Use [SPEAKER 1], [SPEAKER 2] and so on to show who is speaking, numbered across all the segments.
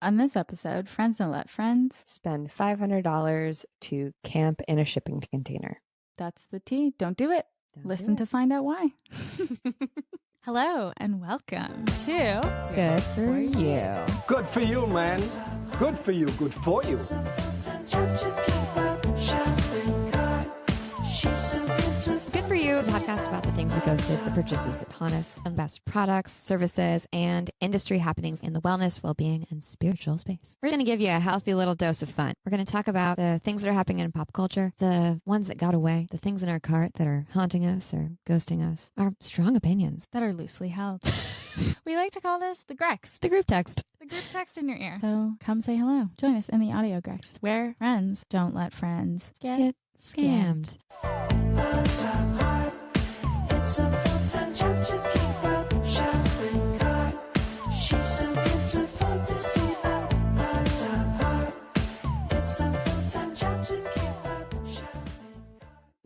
[SPEAKER 1] On this episode, Friends Don't Let Friends.
[SPEAKER 2] Spend $500 to camp in a shipping container.
[SPEAKER 1] That's the tea. Don't do it. Listen to find out why. Hello and welcome to
[SPEAKER 2] Good for You.
[SPEAKER 3] Good for you, man. Good for you. Good for you.
[SPEAKER 2] Good for You, a podcast about the things we ghosted, the purchases that haunt us, and best products, services, and industry happenings in the wellness, well-being, and spiritual space. We're going to give you a healthy little dose of fun. We're going to talk about the things that are happening in pop culture, the ones that got away, the things in our cart that are haunting us or ghosting us, our strong opinions
[SPEAKER 1] that are loosely held. We like to call this the Grext.
[SPEAKER 2] The group text.
[SPEAKER 1] The group text in your ear. So come say hello. Join us in the audio Grext, where friends don't let friends get scammed.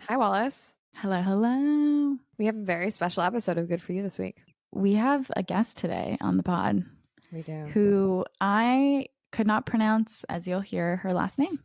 [SPEAKER 2] Hi, Wallace.
[SPEAKER 1] Hello, hello.
[SPEAKER 2] We have a very special episode of Good for You this week.
[SPEAKER 1] We have a guest today on the pod.
[SPEAKER 2] We do.
[SPEAKER 1] Who I could not pronounce, as you'll hear her last name.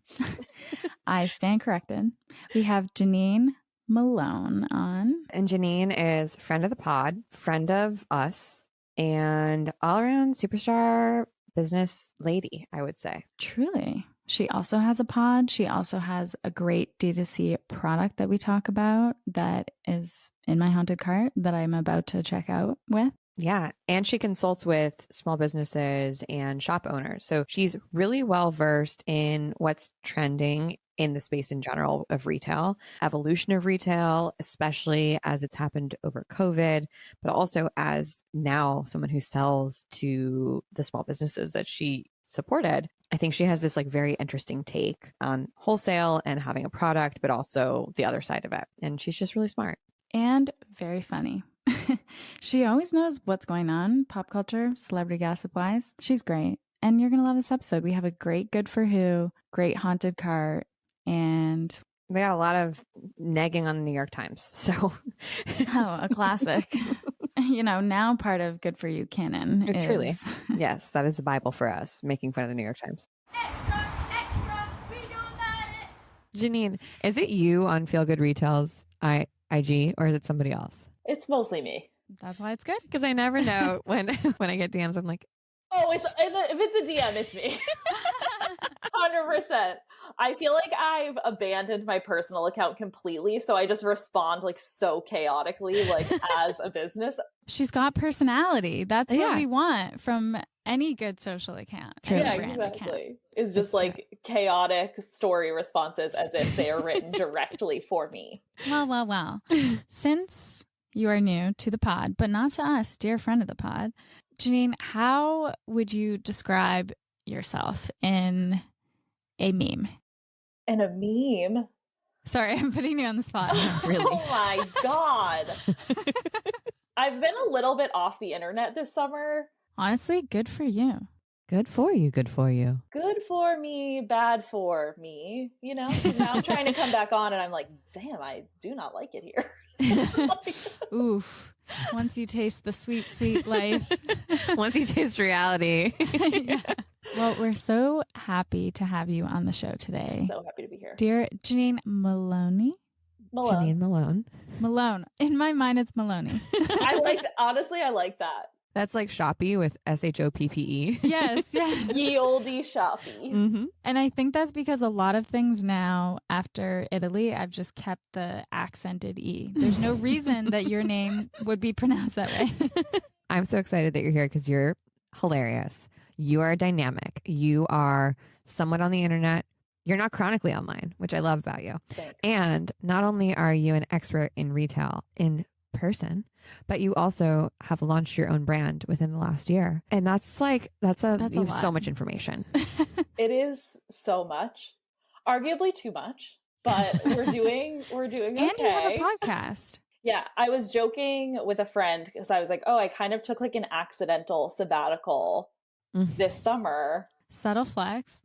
[SPEAKER 1] I stand corrected. We have Janine Mulone on.
[SPEAKER 2] And Janine is friend of the pod, friend of us, and all around superstar business lady, I would say.
[SPEAKER 1] Truly. She also has a pod. She also has a great D2C product that we talk about that is in my haunted cart that I'm about to check out with.
[SPEAKER 2] Yeah. And she consults with small businesses and shop owners. So she's really well versed in what's trending in the space in general of retail, evolution of retail, especially as it's happened over COVID, but also as now someone who sells to the small businesses that she supported. I think she has this like very interesting take on wholesale and having a product, but also the other side of it. And she's just really smart.
[SPEAKER 1] And very funny. She always knows what's going on, pop culture, celebrity gossip wise. She's great. And you're going to love this episode. We have a great Good for Who, great haunted cart, and
[SPEAKER 2] we got a lot of negging on the New York Times. So,
[SPEAKER 1] oh, a classic. You know, now part of Good for You canon.
[SPEAKER 2] Truly. Yes, that is the Bible for us, making fun of the New York Times.
[SPEAKER 4] Extra, we do about it.
[SPEAKER 2] Janine, is it you on Feel Good Retail's IG, or is it somebody else?
[SPEAKER 5] It's mostly me.
[SPEAKER 1] That's why it's good.
[SPEAKER 2] Because I never know when I get DMs, I'm like,
[SPEAKER 5] oh, if it's a DM, it's me. 100%. I feel like I've abandoned my personal account completely, so I just respond like so chaotically, like as a business.
[SPEAKER 1] She's got personality. That's what we want from any good social account.
[SPEAKER 5] Yeah, exactly. Account. It's just like chaotic story responses as if they are written directly for me.
[SPEAKER 1] Well. Since you are new to the pod, but not to us, dear friend of the pod, Janine, how would you describe yourself in a meme?
[SPEAKER 5] In a meme?
[SPEAKER 1] Sorry, I'm putting you on the spot.
[SPEAKER 5] Really? Oh my God. I've been a little bit off the internet this summer.
[SPEAKER 1] Honestly, good for you.
[SPEAKER 2] Good for you. Good for you.
[SPEAKER 5] Good for me, bad for me. You know, now I'm trying to come back on and I'm like, damn, I do not like it here.
[SPEAKER 1] Oof. Once you taste the sweet, sweet life.
[SPEAKER 2] Once you taste reality.
[SPEAKER 1] Yeah. Well, we're so happy to have you on the show today.
[SPEAKER 5] So happy to be here.
[SPEAKER 1] Dear Janine Mulone.
[SPEAKER 2] Janine Mulone.
[SPEAKER 1] Malone. In my mind, it's Maloney.
[SPEAKER 5] Honestly, I like that.
[SPEAKER 2] That's like Shopee with SHOPPE.
[SPEAKER 1] Yes.
[SPEAKER 5] Ye olde Shopee.
[SPEAKER 1] Mm-hmm. And I think that's because a lot of things now after Italy, I've just kept the accented E. There's no reason that your name would be pronounced that way.
[SPEAKER 2] I'm so excited that you're here because you're hilarious. You are dynamic. You are somewhat on the internet. You're not chronically online, which I love about you.
[SPEAKER 5] Thanks.
[SPEAKER 2] And not only are you an expert in retail in person, but you also have launched your own brand within the last year. And that's you have so much information.
[SPEAKER 5] It is so much, arguably too much, but we're doing okay.
[SPEAKER 1] And you have a podcast.
[SPEAKER 5] Yeah, I was joking with a friend because I was like, oh, I kind of took like an accidental sabbatical this summer.
[SPEAKER 1] Subtle flex.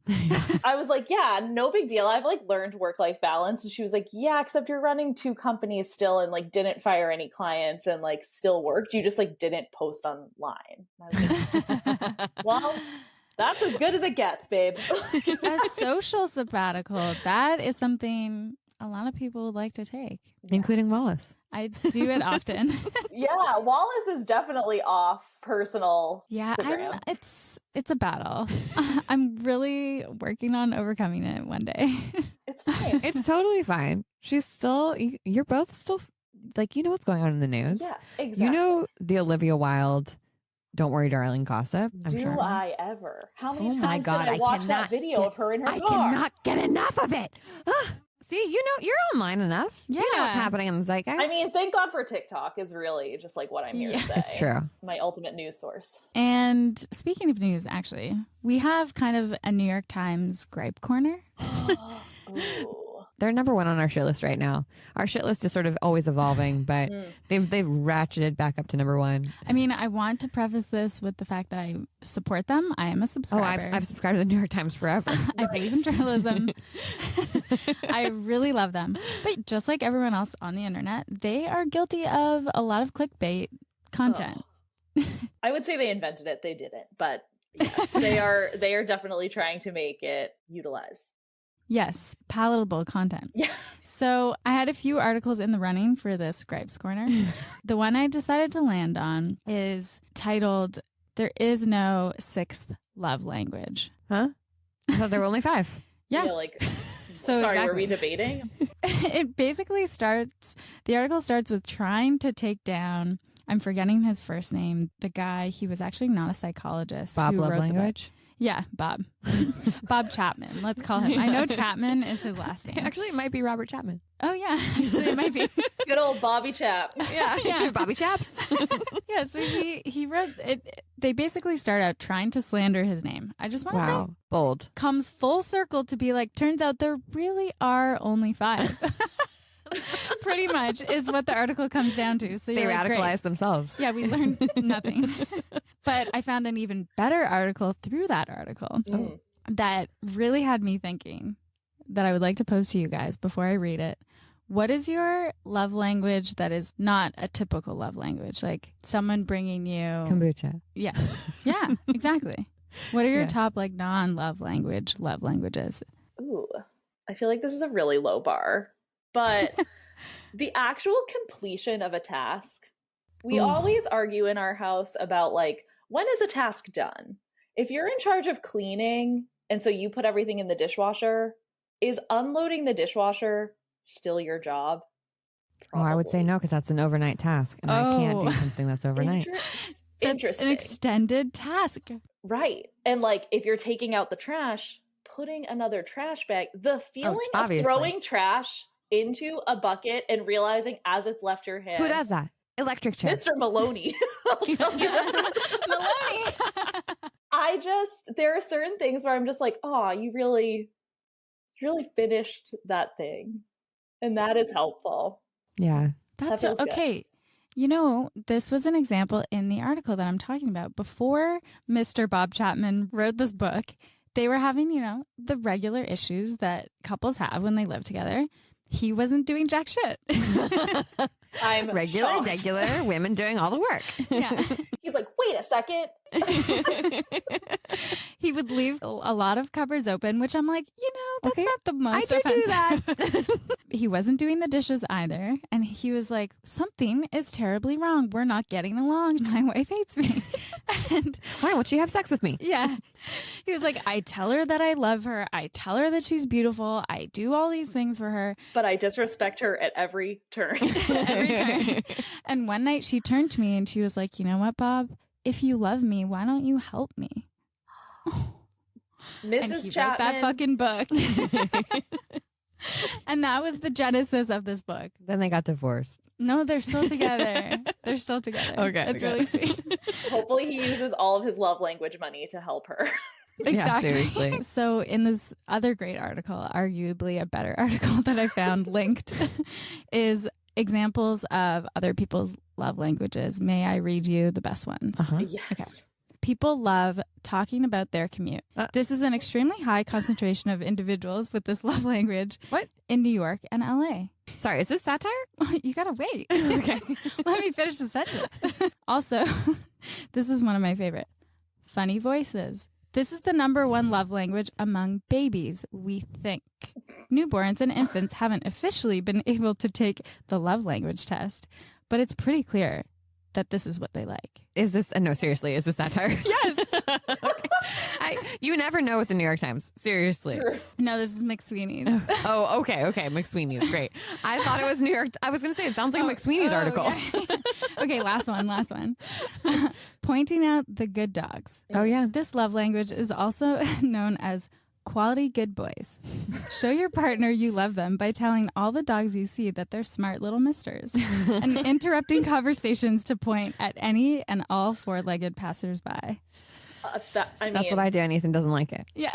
[SPEAKER 5] I was like, yeah, no big deal. I've like learned work-life balance. And she was like, yeah, except you're running 2 companies still and like didn't fire any clients and like still worked. You just like didn't post online. I was like, well, That's as good as it gets, babe.
[SPEAKER 1] A social sabbatical. That is something a lot of people would like to take,
[SPEAKER 2] including Wallace.
[SPEAKER 1] I do it often.
[SPEAKER 5] Yeah, Wallace is definitely off personal.
[SPEAKER 1] Yeah,
[SPEAKER 5] Instagram.
[SPEAKER 1] it's a battle. I'm really working on overcoming it one day.
[SPEAKER 5] It's fine.
[SPEAKER 2] It's totally fine. She's still, you're both still, like, you know what's going on in the news.
[SPEAKER 5] Yeah, exactly.
[SPEAKER 2] You know the Olivia Wilde, Don't Worry, Darling gossip? I'm
[SPEAKER 5] Do
[SPEAKER 2] sure.
[SPEAKER 5] I ever? How many
[SPEAKER 2] Oh my
[SPEAKER 5] times
[SPEAKER 2] God,
[SPEAKER 5] did I watch that video of her in her
[SPEAKER 2] I
[SPEAKER 5] car?
[SPEAKER 2] cannot get enough of it. See, you know, you're online enough. You know what's
[SPEAKER 1] Yeah.
[SPEAKER 2] happening in the zeitgeist.
[SPEAKER 5] I mean, thank God for TikTok is really just like what I'm here to say.
[SPEAKER 2] it's true.
[SPEAKER 5] My ultimate news source.
[SPEAKER 1] And speaking of news, actually, we have kind of a New York Times gripe corner.
[SPEAKER 5] Ooh.
[SPEAKER 2] They're number one on our shit list right now. Our shit list is sort of always evolving, but they've ratcheted back up to number one.
[SPEAKER 1] I mean, I want to preface this with the fact that I support them. I am a subscriber.
[SPEAKER 2] I've subscribed to the New York Times forever.
[SPEAKER 1] I believe in journalism. I really love them. But just like everyone else on the internet, they are guilty of a lot of clickbait content.
[SPEAKER 5] I would say they invented it. They didn't, but yes, they are definitely trying to make it utilized.
[SPEAKER 1] Yes, palatable content.
[SPEAKER 5] Yeah.
[SPEAKER 1] So I had a few articles in the running for this Gripes Corner. The one I decided to land on is titled, "There is no sixth love language."
[SPEAKER 2] Huh? I thought there were only 5.
[SPEAKER 1] Yeah.
[SPEAKER 5] Like,
[SPEAKER 1] So
[SPEAKER 5] sorry,
[SPEAKER 1] exactly.
[SPEAKER 5] were we debating?
[SPEAKER 1] It basically the article starts with trying to take down, I'm forgetting his first name, the guy, he was actually not a psychologist.
[SPEAKER 2] Bob
[SPEAKER 1] who
[SPEAKER 2] Love
[SPEAKER 1] wrote the book.
[SPEAKER 2] Language?
[SPEAKER 1] Yeah, Bob. Bob Chapman, let's call him. I know Chapman is his last name.
[SPEAKER 2] Actually, it might be Robert Chapman.
[SPEAKER 1] Oh, yeah, actually it might be.
[SPEAKER 5] Good old Bobby Chap.
[SPEAKER 1] Yeah.
[SPEAKER 2] Bobby Chaps.
[SPEAKER 1] Yeah, so he wrote it. They basically start out trying to slander his name. I just want to say,
[SPEAKER 2] Bold.
[SPEAKER 1] comes full circle to be like, turns out there really are only 5. Pretty much is what the article comes down to. So
[SPEAKER 2] They
[SPEAKER 1] you're like,
[SPEAKER 2] radicalize
[SPEAKER 1] great.
[SPEAKER 2] themselves.
[SPEAKER 1] Yeah, we learned nothing. But I found an even better article through that article that really had me thinking, that I would like to pose to you guys before I read it. What is your love language that is not a typical love language? Like someone bringing you
[SPEAKER 2] Kombucha.
[SPEAKER 1] Yes. Yeah, exactly. What are your
[SPEAKER 2] Yeah.
[SPEAKER 1] top like non-love languages?
[SPEAKER 5] Ooh, I feel like this is a really low bar, but the actual completion of a task, we always argue in our house about like, when is a task done? If you're in charge of cleaning and so you put everything in the dishwasher, is unloading the dishwasher still your job?
[SPEAKER 2] Oh, I would say
[SPEAKER 5] Probably.
[SPEAKER 2] no, because that's an overnight task, and I can't do
[SPEAKER 1] Oh.
[SPEAKER 2] something that's overnight.
[SPEAKER 1] That's
[SPEAKER 5] Interesting.
[SPEAKER 1] an extended task.
[SPEAKER 5] Right. And like if you're taking out the trash, putting another trash bag, the feeling of
[SPEAKER 2] obviously.
[SPEAKER 5] throwing trash into a bucket and realizing as it's left your hand.
[SPEAKER 2] Who does that? Electric chair.
[SPEAKER 5] Mr. Maloney. I'll tell you that. There are certain things where I'm just like, oh, you really finished that thing. And that is helpful.
[SPEAKER 2] Yeah.
[SPEAKER 1] That's
[SPEAKER 5] feels good.
[SPEAKER 1] okay. You know, this was an example in the article that I'm talking about. Before Mr. Bob Chapman wrote this book, they were having, the regular issues that couples have when they live together. He wasn't doing jack shit.
[SPEAKER 5] I'm shocked.
[SPEAKER 2] regular women doing all the work.
[SPEAKER 1] Yeah.
[SPEAKER 5] He's like, wait a second.
[SPEAKER 1] He would leave a lot of cupboards open, which I'm like, that's
[SPEAKER 2] Okay.
[SPEAKER 1] not the most
[SPEAKER 2] I do
[SPEAKER 1] offensive. He wasn't doing the dishes either. And he was like, something is terribly wrong. We're not getting along. My wife hates me. And
[SPEAKER 2] Why won't she have sex with me?
[SPEAKER 1] yeah. He was like, I tell her that I love her. I tell her that she's beautiful. I do all these things for her
[SPEAKER 5] But I disrespect her at every turn.
[SPEAKER 1] every turn. And one night she turned to me and she was like, you know what, Bob? If you love me, why don't you help me? And he
[SPEAKER 5] Mrs.
[SPEAKER 1] wrote
[SPEAKER 5] Chapman.
[SPEAKER 1] that fucking book. And that was the genesis of this book.
[SPEAKER 2] Then they got divorced.
[SPEAKER 1] No, they're still together. They're still together.
[SPEAKER 2] Okay,
[SPEAKER 1] It's
[SPEAKER 2] okay.
[SPEAKER 1] really sweet.
[SPEAKER 5] Hopefully he uses all of his love language money to help her.
[SPEAKER 2] Yeah, seriously.
[SPEAKER 1] So in this other great article, arguably a better article that I found linked, is examples of other people's love languages. May I read you the best ones?
[SPEAKER 5] Yes.
[SPEAKER 1] Okay. People love talking about their commute. This is an extremely high concentration of individuals with this love language.
[SPEAKER 2] What?
[SPEAKER 1] In New York and LA.
[SPEAKER 2] Sorry, is this satire?
[SPEAKER 1] You gotta wait. Okay. Let me finish the sentence. Also, this is one of my favorite. Funny voices. This is the #1 love language among babies, we think. Newborns and infants haven't officially been able to take the love language test, but it's pretty clear that this is what they like.
[SPEAKER 2] Is this, no, seriously, is this satire?
[SPEAKER 1] Yes.
[SPEAKER 2] Okay. You never know with the New York Times. Seriously.
[SPEAKER 1] No, this is McSweeney's.
[SPEAKER 2] Oh, okay. McSweeney's. Great. I thought it was New York. I was going to say, it sounds like a McSweeney's article.
[SPEAKER 1] Yeah. Okay, last one. Pointing out the good dogs.
[SPEAKER 2] Oh, yeah.
[SPEAKER 1] This love language is also known as quality good boys. Show your partner you love them by telling all the dogs you see that they're smart little misters and interrupting conversations to point at any and all four-legged passersby.
[SPEAKER 2] That's what I do, and Ethan doesn't like it.
[SPEAKER 1] Yeah.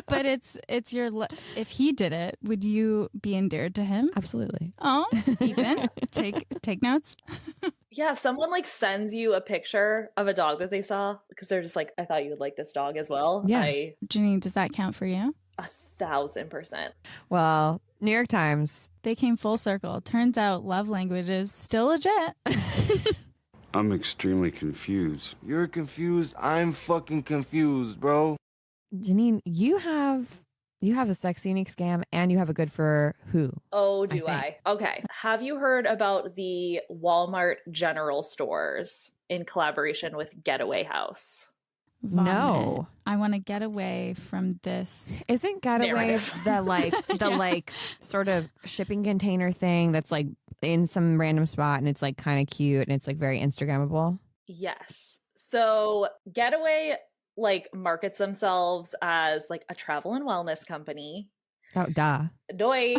[SPEAKER 1] But it's your if he did it, would you be endeared to him?
[SPEAKER 2] Absolutely.
[SPEAKER 1] Oh, Ethan, take notes.
[SPEAKER 5] Yeah, if someone like sends you a picture of a dog that they saw because they're just like, I thought you would like this dog as well.
[SPEAKER 2] Yeah.
[SPEAKER 1] Janine, does that count for you?
[SPEAKER 5] 1,000%.
[SPEAKER 2] Well, New York Times.
[SPEAKER 1] They came full circle. Turns out love language is still legit.
[SPEAKER 6] I'm extremely confused. You're confused. I'm fucking confused, bro.
[SPEAKER 2] Janine, you have a sex unique scam, and you have a good for who?
[SPEAKER 5] Oh, do I? Okay. Have you heard about the Walmart General Stores in collaboration with Getaway House?
[SPEAKER 1] Vomit.
[SPEAKER 2] No.
[SPEAKER 1] I want to get away from this.
[SPEAKER 2] Isn't Getaway
[SPEAKER 5] Narrative.
[SPEAKER 2] the like sort of shipping container thing that's like in some random spot and it's like kind of cute and it's like very Instagrammable?
[SPEAKER 5] Yes. So Getaway like markets themselves as like a travel and wellness company.
[SPEAKER 2] Oh, duh.
[SPEAKER 5] Doi.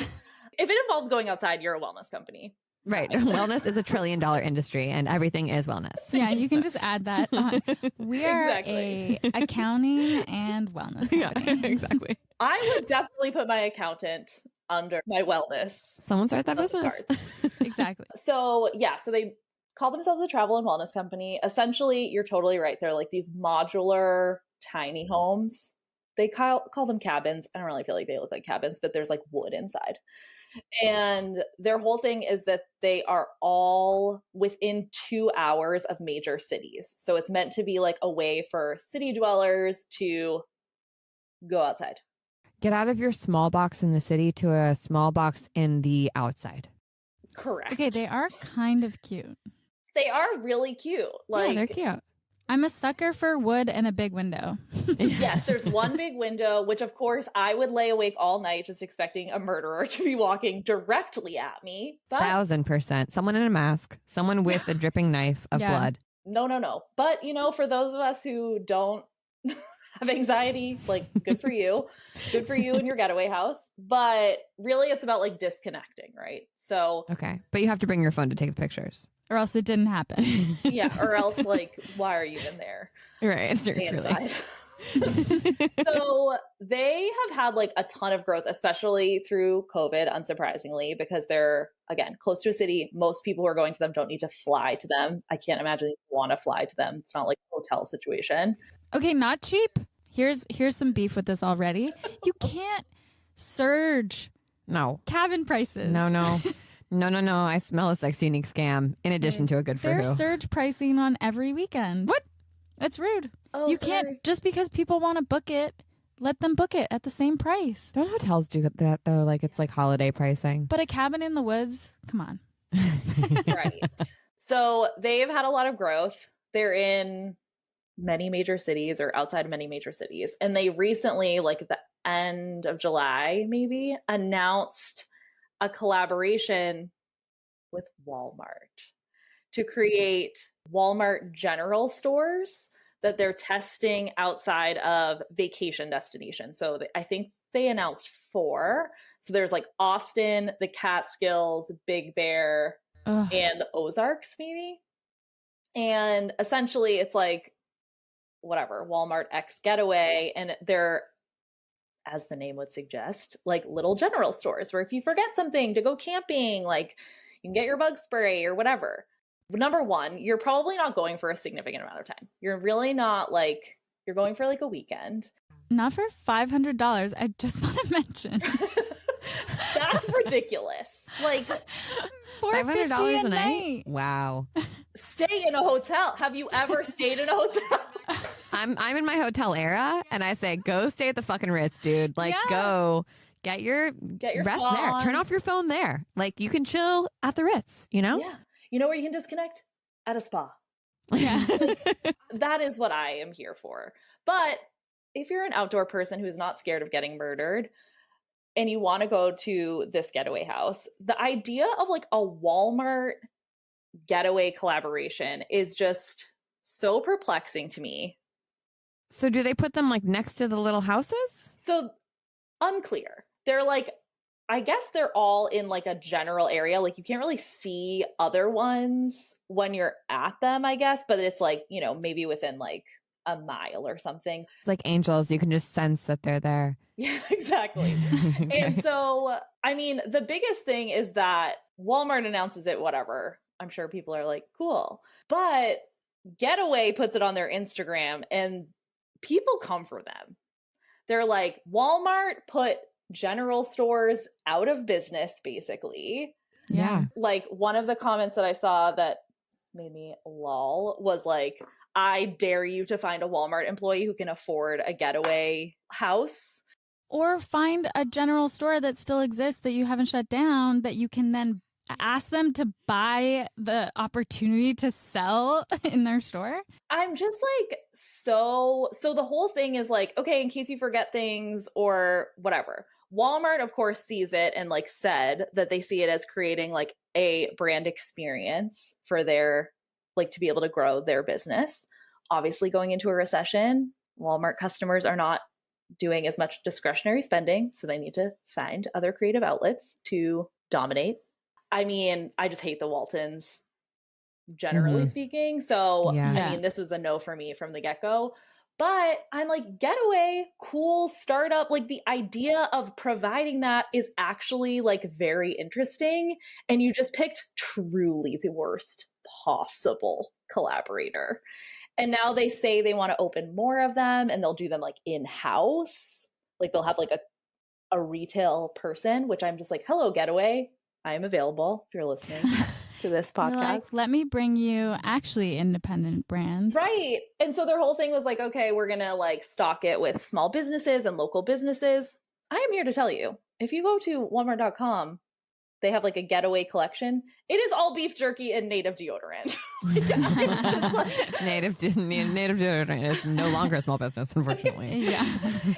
[SPEAKER 5] If it involves going outside, you're a wellness company.
[SPEAKER 2] Right. Wellness is $1 trillion industry and everything is wellness.
[SPEAKER 1] Yeah, you can just add that on. We are
[SPEAKER 5] Exactly.
[SPEAKER 1] a accounting and wellness company.
[SPEAKER 2] Yeah, exactly.
[SPEAKER 5] I would definitely put my accountant under my wellness.
[SPEAKER 2] Someone start that
[SPEAKER 5] Those
[SPEAKER 2] business.
[SPEAKER 5] parts.
[SPEAKER 1] Exactly.
[SPEAKER 5] So they call themselves a travel and wellness company. Essentially, you're totally right. They're like these modular tiny homes. They call them cabins. I don't really feel like they look like cabins, but there's like wood inside. And their whole thing is that they are all within 2 hours of major cities. So it's meant to be like a way for city dwellers to go outside.
[SPEAKER 2] Get out of your small box in the city to a small box in the outside.
[SPEAKER 5] Correct.
[SPEAKER 1] Okay, they are kind of cute.
[SPEAKER 5] They are really cute. Like,
[SPEAKER 2] yeah, they're cute.
[SPEAKER 1] I'm a sucker for wood and a big window.
[SPEAKER 5] yes, there's one big window, which of course I would lay awake all night just expecting a murderer to be walking directly at me. But
[SPEAKER 2] 1,000%. Someone in a mask, someone with a dripping knife of
[SPEAKER 1] Yeah.
[SPEAKER 2] blood.
[SPEAKER 5] no. But for those of us who don't have anxiety, like good for you. Good for you and your getaway house. But really it's about like disconnecting, right? So
[SPEAKER 2] Okay. But you have to bring your phone to take the pictures.
[SPEAKER 1] Or else it didn't happen.
[SPEAKER 5] yeah, or else like, why are you in there?
[SPEAKER 2] Right.
[SPEAKER 5] Stay inside. So they have had like a ton of growth, especially through COVID, unsurprisingly, because they're, again, close to a city. Most people who are going to them don't need to fly to them. I can't imagine you want to fly to them. It's not like a hotel situation.
[SPEAKER 1] Okay, not cheap. Here's some beef with this already. You can't surge
[SPEAKER 2] No.
[SPEAKER 1] cabin prices.
[SPEAKER 2] No. I smell a sex unique scam in addition to a good for
[SPEAKER 1] There's
[SPEAKER 2] who.
[SPEAKER 1] surge pricing on every weekend.
[SPEAKER 2] What?
[SPEAKER 1] That's rude.
[SPEAKER 5] Oh,
[SPEAKER 1] You
[SPEAKER 5] sorry.
[SPEAKER 1] can't, just because people want to book it, let them book it at the same price.
[SPEAKER 2] Don't hotels do that though? Like it's like holiday pricing.
[SPEAKER 1] But a cabin in the woods, come on.
[SPEAKER 5] Right. So they've had a lot of growth. They're in many major cities or outside of many major cities. And they recently, like at the end of July, maybe, announced a collaboration with Walmart to create Walmart General Stores that they're testing outside of vacation destinations. So I think they announced 4. So there's like Austin, the Catskills, Big Bear,
[SPEAKER 1] Ugh.
[SPEAKER 5] and the Ozarks maybe. And essentially it's like whatever, Walmart X Getaway, and they're, as the name would suggest, like little general stores where if you forget something to go camping, like you can get your bug spray or whatever. Number one, you're probably not going for a significant amount of time. You're really not like, you're going for like a weekend.
[SPEAKER 1] Not for $500. I just want to mention.
[SPEAKER 5] That's ridiculous. Like
[SPEAKER 1] $450
[SPEAKER 2] $500 a night? Wow.
[SPEAKER 5] stay in a hotel. Have you ever stayed in a hotel?
[SPEAKER 2] I'm in my hotel era, and I say, go stay at the fucking Ritz, dude. Like, go get your rest
[SPEAKER 5] spa
[SPEAKER 2] there.
[SPEAKER 5] on.
[SPEAKER 2] Turn off your phone there. Like, you can chill at the Ritz, you know?
[SPEAKER 5] Yeah. You know where you can disconnect? At a spa.
[SPEAKER 1] Yeah.
[SPEAKER 5] That is what I am here for. But if you're an outdoor person who's not scared of getting murdered and you want to go to this getaway house, the idea of like a Walmart getaway collaboration is just so perplexing to me.
[SPEAKER 2] So do they put them like next to the little houses?
[SPEAKER 5] So unclear. They're like, I guess they're all in like a general area. Like you can't really see other ones when you're at them, I guess, but it's like, you know, maybe within like a mile or something.
[SPEAKER 2] It's like angels. You can just sense that they're there.
[SPEAKER 5] Yeah, exactly.
[SPEAKER 2] Okay.
[SPEAKER 5] And so, I mean, the biggest thing is that Walmart announces it, whatever. I'm sure people are like, cool. But Getaway puts it on their Instagram and people come for them. They're like, Walmart put general stores out of business, basically.
[SPEAKER 2] Yeah.
[SPEAKER 5] Like one of the comments that I saw that made me lol was like, I dare you to find a Walmart employee who can afford a getaway house.
[SPEAKER 1] Or find a general store that still exists that you haven't shut down that you can then ask them to buy the opportunity to sell in their store.
[SPEAKER 5] I'm just like, so the whole thing is like, okay, in case you forget things or whatever. Walmart, of course, sees it and like said that they see it as creating like a brand experience for their, like to be able to grow their business. Obviously, going into a recession, Walmart customers are not doing as much discretionary spending, so they need to find other creative outlets to dominate. I mean, I just hate the Waltons, generally speaking. So, I mean, this was a no for me from the get-go. But I'm like, Getaway, cool startup. Like the idea of providing that is actually like very interesting. And you just picked truly the worst possible collaborator. And now they say they want to open more of them and they'll do them like in-house. Like they'll have like a retail person, which I'm just like, hello, Getaway. I am available if you're listening to this podcast.
[SPEAKER 1] Like, let me bring you actually independent brands.
[SPEAKER 5] Right. And so their whole thing was like, okay, we're going to like stock it with small businesses and local businesses. I am here to tell you, if you go to Walmart.com, they have like a Getaway collection. It is all beef jerky and native deodorant.
[SPEAKER 2] Native deodorant is no longer a small business, unfortunately.
[SPEAKER 1] Yeah.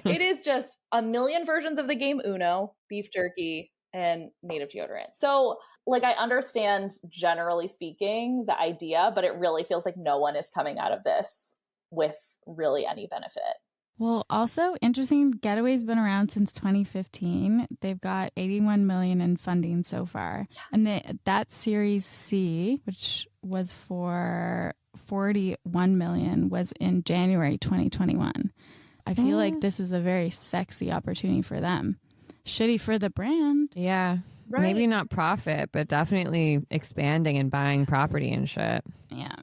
[SPEAKER 5] It is just a million versions of the game Uno, beef jerky, and native deodorant. So like I understand generally speaking the idea, but it really feels like no one is coming out of this with really any benefit.
[SPEAKER 1] Well, also interesting, Getaway's been around since 2015. They've got 81 million in funding so far. And that Series C, which was for 41 million, was in January 2021. I feel like this is a very sexy opportunity for them. Shitty for the brand.
[SPEAKER 2] Yeah.
[SPEAKER 5] Right.
[SPEAKER 2] Maybe not profit, but definitely expanding and buying property and shit.
[SPEAKER 1] Yeah.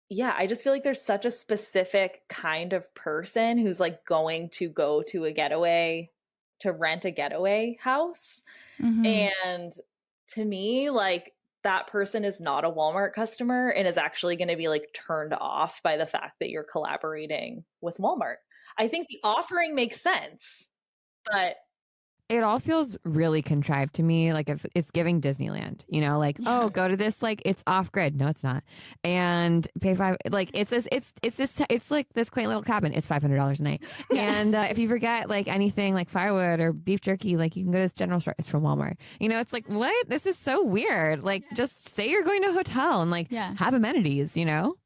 [SPEAKER 5] Yeah, I just feel like there's such a specific kind of person who's like going to go to a getaway, to rent a getaway house.
[SPEAKER 1] Mhm.
[SPEAKER 5] And to me, like that person is not a Walmart customer and is actually going to be like turned off by the fact that you're collaborating with Walmart. I think the offering makes sense, but
[SPEAKER 2] It all feels really contrived to me. Like if it's giving Disneyland, you know, like, oh, go to this, like it's off grid. No, it's not. And pay five, like it's like this quaint little cabin. It's $500 a night. And if you forget like anything like firewood or beef jerky, like you can go to this general store. It's from Walmart. You know, it's like, what? This is so weird. Like just say you're going to a hotel and like have amenities, you know?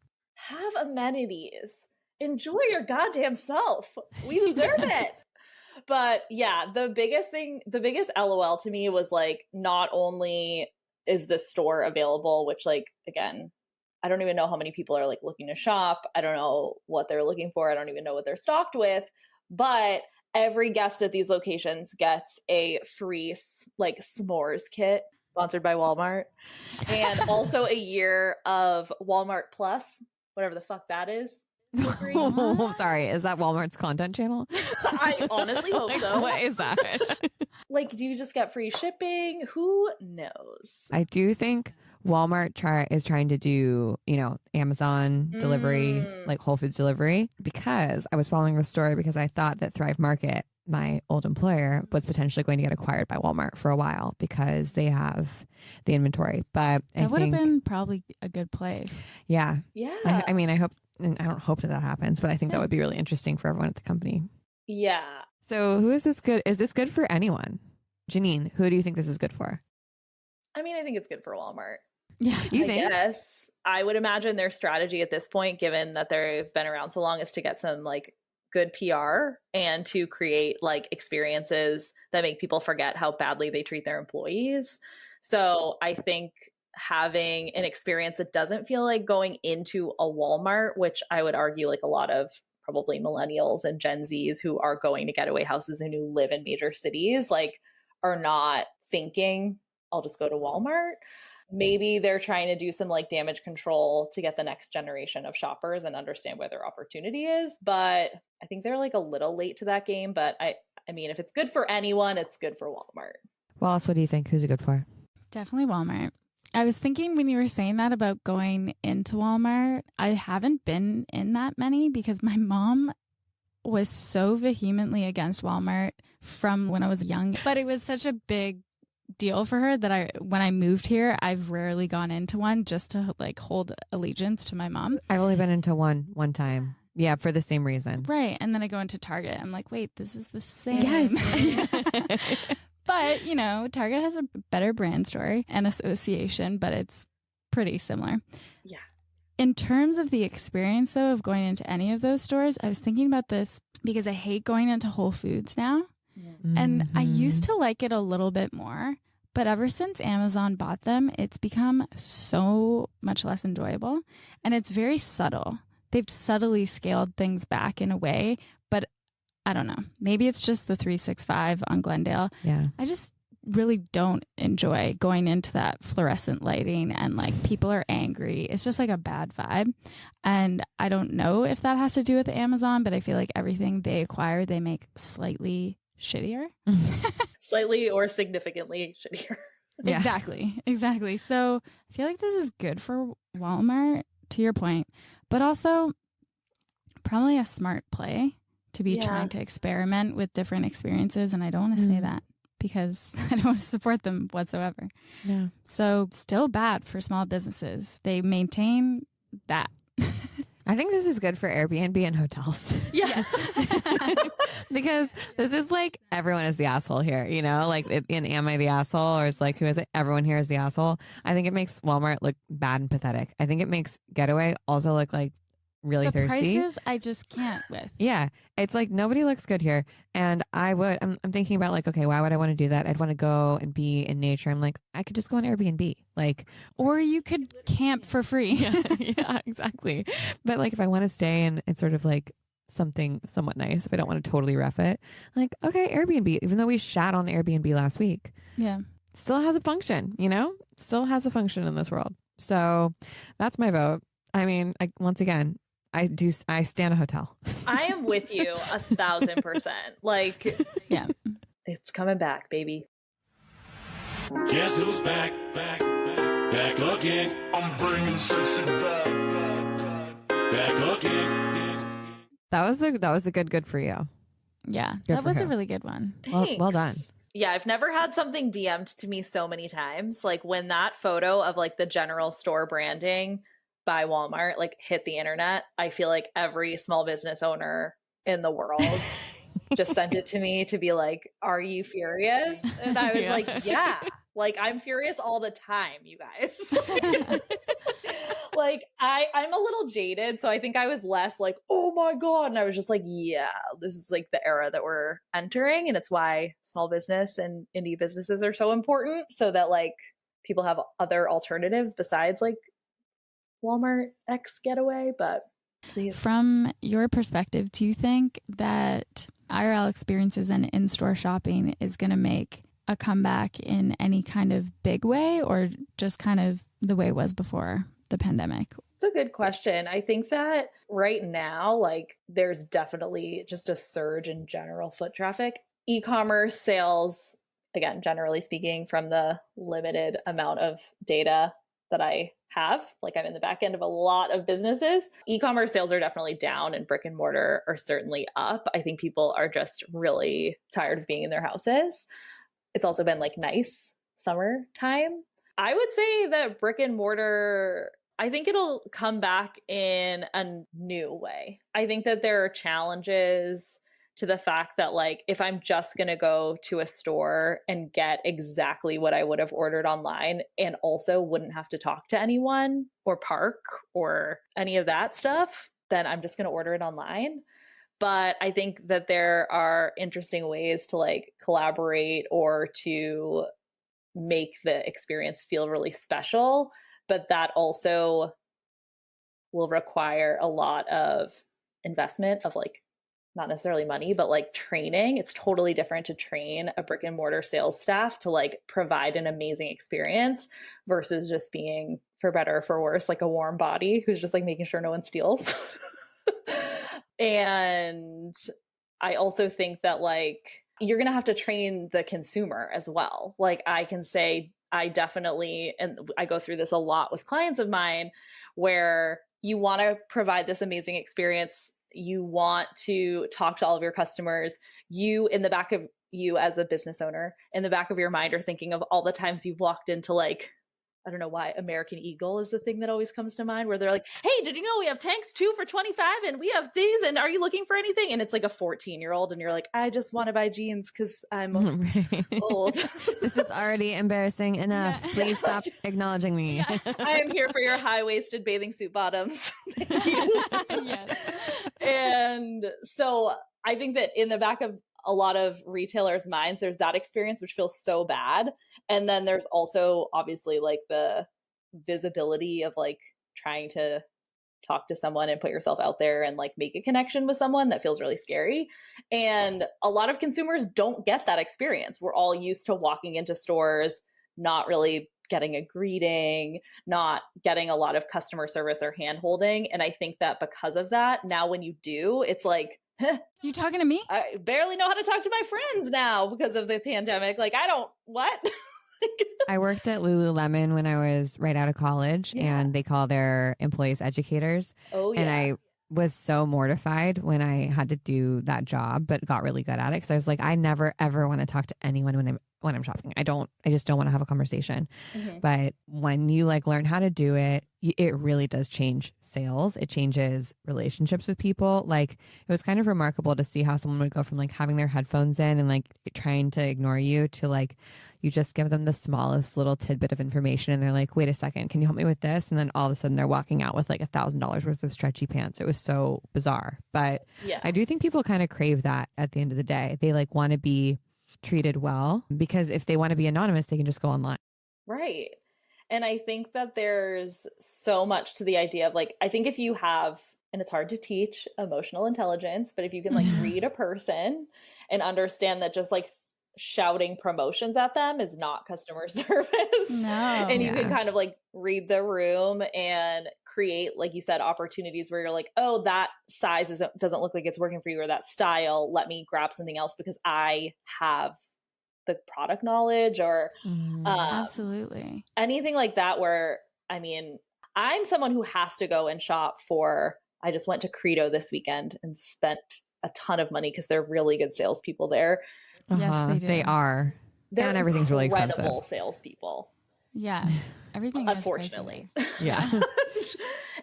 [SPEAKER 5] have amenities. Enjoy your goddamn self. We deserve it. But yeah, the biggest LOL to me was like, not only is this store available, which like, again, I don't even know how many people are like looking to shop. I don't know what they're looking for. I don't even know what they're stocked with, but every guest at these locations gets a free like s'mores kit sponsored by Walmart, and also a year of Walmart Plus, whatever the fuck that is.
[SPEAKER 2] Oh, sorry. Is that Walmart's content channel?
[SPEAKER 5] I honestly hope so.
[SPEAKER 2] What is that?
[SPEAKER 5] Like, do you just get free shipping? Who knows?
[SPEAKER 2] I do think Walmart is trying to do, Amazon delivery, like Whole Foods delivery, because I was following the story because I thought that Thrive Market, my old employer, was potentially going to get acquired by Walmart for a while because they have the inventory. But
[SPEAKER 1] that would have been probably a good play.
[SPEAKER 2] Yeah.
[SPEAKER 5] Yeah.
[SPEAKER 2] I mean, I don't hope that happens, but I think that would be really interesting for everyone at the company.
[SPEAKER 5] Yeah.
[SPEAKER 2] So who is this good? Is this good for anyone? Janine, who do you think this is good for?
[SPEAKER 5] I mean, I think it's good for Walmart.
[SPEAKER 1] Yeah.
[SPEAKER 2] You
[SPEAKER 5] I
[SPEAKER 2] think?
[SPEAKER 5] guess I would imagine their strategy at this point, given that they've been around so long, is to get some like good PR and to create like experiences that make people forget how badly they treat their employees. So I think having an experience that doesn't feel like going into a Walmart, which I would argue like a lot of probably millennials and Gen Zs who are going to getaway houses and who live in major cities, like are not thinking, I'll just go to Walmart. Maybe they're trying to do some like damage control to get the next generation of shoppers and understand where their opportunity is. But I think they're like a little late to that game. But I mean, if it's good for anyone, it's good for Walmart.
[SPEAKER 2] Wallace, what do you think? Who's it good for?
[SPEAKER 1] Definitely Walmart. I was thinking when you were saying that about going into Walmart, I haven't been in that many because my mom was so vehemently against Walmart from when I was young. But it was such a big deal for her that when I moved here, I've rarely gone into one just to like hold allegiance to my mom.
[SPEAKER 2] I've only been into one time. Yeah, for the same reason.
[SPEAKER 1] Right. And then I go into Target. I'm like, wait, this is the same.
[SPEAKER 2] Yes.
[SPEAKER 1] But, Target has a better brand story and association, but it's pretty similar.
[SPEAKER 5] Yeah.
[SPEAKER 1] In terms of the experience, though, of going into any of those stores, I was thinking about this because I hate going into Whole Foods now. And I used to like it a little bit more, but ever since Amazon bought them, it's become so much less enjoyable. And it's very subtle. They've subtly scaled things back in a way, but I don't know. Maybe it's just the 365 on Glendale.
[SPEAKER 2] Yeah.
[SPEAKER 1] I just really don't enjoy going into that fluorescent lighting and like people are angry. It's just like a bad vibe. And I don't know if that has to do with Amazon, but I feel like everything they acquire, they make slightly shittier.
[SPEAKER 5] Slightly or significantly shittier.
[SPEAKER 2] Yeah.
[SPEAKER 1] Exactly. So I feel like this is good for Walmart, to your point, but also probably a smart play to be trying to experiment with different experiences. And I don't want to say that because I don't want to support them whatsoever.
[SPEAKER 2] Yeah.
[SPEAKER 1] So still bad for small businesses. They maintain that.
[SPEAKER 2] I think this is good for Airbnb and hotels.
[SPEAKER 5] Yes.
[SPEAKER 2] Because this is like everyone is the asshole here, like in Am I the Asshole? Or it's like, who is it? Everyone here is the asshole. I think it makes Walmart look bad and pathetic. I think it makes Getaway also look like really
[SPEAKER 1] the
[SPEAKER 2] thirsty.
[SPEAKER 1] Prices I just can't with.
[SPEAKER 2] Yeah. It's like nobody looks good here. And I'm thinking about like, okay, why would I want to do that? I'd want to go and be in nature. I'm like, I could just go on Airbnb. Like,
[SPEAKER 1] or you could camp for free.
[SPEAKER 2] yeah, exactly. But like if I want to stay and it's sort of like something somewhat nice, if I don't want to totally ref it, like, okay, Airbnb, even though we shat on Airbnb last week.
[SPEAKER 1] Yeah.
[SPEAKER 2] Still has a function, still has a function in this world. So that's my vote. I mean, once again, I stand a hotel.
[SPEAKER 5] I am with you 1,000%. Like,
[SPEAKER 1] yeah,
[SPEAKER 5] it's coming back, baby.
[SPEAKER 7] Guess who's back again?
[SPEAKER 3] I'm bringing sexy
[SPEAKER 7] Back again.
[SPEAKER 2] That was a good for you.
[SPEAKER 1] Yeah,
[SPEAKER 2] Good
[SPEAKER 1] that
[SPEAKER 2] for
[SPEAKER 1] was
[SPEAKER 2] her.
[SPEAKER 1] a really good one.
[SPEAKER 2] Well done.
[SPEAKER 5] Yeah, I've never had something DM'd to me so many times. Like when that photo of like the general store branding by Walmart like hit the internet, I feel like every small business owner in the world just sent it to me to be like, are you furious? And I was like, yeah, like I'm furious all the time, you guys. Like I'm a little jaded, so I think I was less like, oh my God. And I was just like, yeah, this is like the era that we're entering. And it's why small business and indie businesses are so important, so that like people have other alternatives besides like Walmart X Getaway. But please.
[SPEAKER 1] From your perspective, do you think that IRL experiences and in-store shopping is going to make a comeback in any kind of big way, or just kind of the way it was before the pandemic?
[SPEAKER 5] It's a good question. I think that right now, like, there's definitely just a surge in general foot traffic. E-commerce sales, again, generally speaking, from the limited amount of data that I have. Like I'm in the back end of a lot of businesses. E-commerce sales are definitely down and brick and mortar are certainly up. I think people are just really tired of being in their houses. It's also been like nice summertime. I would say that brick and mortar, I think it'll come back in a new way. I think that there are challenges to the fact that like if I'm just going to go to a store and get exactly what I would have ordered online and also wouldn't have to talk to anyone or park or any of that stuff, then I'm just going to order it online. But I think that there are interesting ways to like collaborate or to make the experience feel really special, but that also will require a lot of investment of like not necessarily money, but like training. It's totally different to train a brick and mortar sales staff to like provide an amazing experience versus just being, for better or for worse, like a warm body who's just like making sure no one steals. And I also think that like you're going to have to train the consumer as well. Like I can say, I definitely, and I go through this a lot with clients of mine, where you want to provide this amazing experience. You want to talk to all of your customers. You, in the back of you as a business owner, in the back of your mind are thinking of all the times you've walked into like, I don't know why American Eagle is the thing that always comes to mind, where they're like, hey, did you know we have tanks 2 for $25 and we have these and are you looking for anything? And it's like a 14-year-old and you're like, I just want to buy jeans because I'm old.
[SPEAKER 2] This is already embarrassing enough.
[SPEAKER 1] Yeah.
[SPEAKER 2] Please stop acknowledging me.
[SPEAKER 1] Yeah.
[SPEAKER 5] I am here for your high-waisted bathing suit bottoms. Thank you.
[SPEAKER 1] Yes.
[SPEAKER 5] And so I think that in the back of a lot of retailers' minds, there's that experience, which feels so bad. And then there's also obviously like the visibility of like trying to talk to someone and put yourself out there and like make a connection with someone that feels really scary. And a lot of consumers don't get that experience. We're all used to walking into stores, not really getting a greeting, not getting a lot of customer service or hand holding. And I think that because of that, now when you do, it's like,
[SPEAKER 1] You talking to me?
[SPEAKER 5] I barely know how to talk to my friends now because of the pandemic. Like, I don't, what?
[SPEAKER 2] I worked at Lululemon when I was right out of college, and they call their employees educators.
[SPEAKER 5] Oh, yeah.
[SPEAKER 2] And I was so mortified when I had to do that job, but got really good at it. Cause I was like, I never, ever want to talk to anyone when I'm shopping. I just don't want to have a conversation.
[SPEAKER 5] Mhm.
[SPEAKER 2] But when you like learn how to do it, it really does change sales. It changes relationships with people. Like it was kind of remarkable to see how someone would go from like having their headphones in and like trying to ignore you to like, you just give them the smallest little tidbit of information and they're like, wait a second, can you help me with this? And then all of a sudden they're walking out with like $1,000 worth of stretchy pants. It was so bizarre. But
[SPEAKER 5] Yeah.
[SPEAKER 2] I do think people kind of crave that at the end of the day. They like want to be treated well, because if they want to be anonymous, they can just go online.
[SPEAKER 5] Right. And I think that there's so much to the idea of like, I think if you have, and it's hard to teach emotional intelligence, but if you can like read a person and understand that just like shouting promotions at them is not customer service.
[SPEAKER 1] No.
[SPEAKER 5] And you can
[SPEAKER 2] Yeah.
[SPEAKER 5] kind of like read the room and create, like you said, opportunities where you're like, oh, that size doesn't look like it's working for you, or that style, let me grab something else because I have the product knowledge, or
[SPEAKER 1] Absolutely.
[SPEAKER 5] anything like that. Where, I mean, I'm someone who has to go and shop for, I just went to Credo this weekend and spent a ton of money because they're really good salespeople there.
[SPEAKER 1] Yes, they do.
[SPEAKER 2] They are.
[SPEAKER 5] They're
[SPEAKER 2] And everything's really
[SPEAKER 5] incredible
[SPEAKER 2] expensive.
[SPEAKER 5] salespeople,
[SPEAKER 1] Yeah. Everything is
[SPEAKER 5] unfortunately.
[SPEAKER 2] Yeah.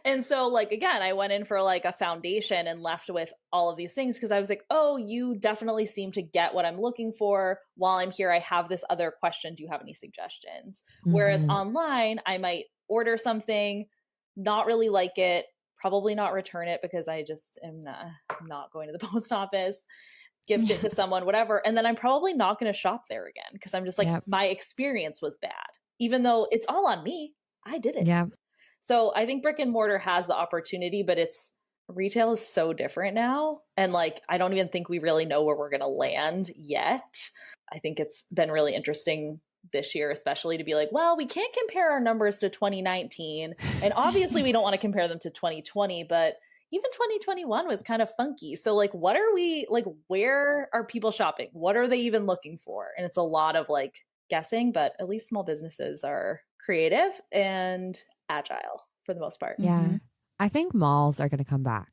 [SPEAKER 5] And so like, again, I went in for like a foundation and left with all of these things because I was like, oh, you definitely seem to get what I'm looking for. While I'm here, I have this other question. Do you have any suggestions? Whereas
[SPEAKER 2] Mhm.
[SPEAKER 5] online, I might order something, not really like it, probably not return it because I just am not going to the post office, gift it to someone, whatever. And then I'm probably not going to shop there again because I'm just like,
[SPEAKER 2] Yep.
[SPEAKER 5] my experience was bad, even though it's all on me. I did it.
[SPEAKER 2] Yeah.
[SPEAKER 5] So I think brick and mortar has the opportunity, but retail is so different now. And like, I don't even think we really know where we're going to land yet. I think it's been really interesting this year, especially to be like, well, we can't compare our numbers to 2019. And obviously we don't want to compare them to 2020, but even 2021 was kind of funky. So like, what are we like, where are people shopping? What are they even looking for? And it's a lot of like guessing, but at least small businesses are creative and agile for the most part.
[SPEAKER 2] Yeah.
[SPEAKER 1] Mhm.
[SPEAKER 2] I think malls are going to come back.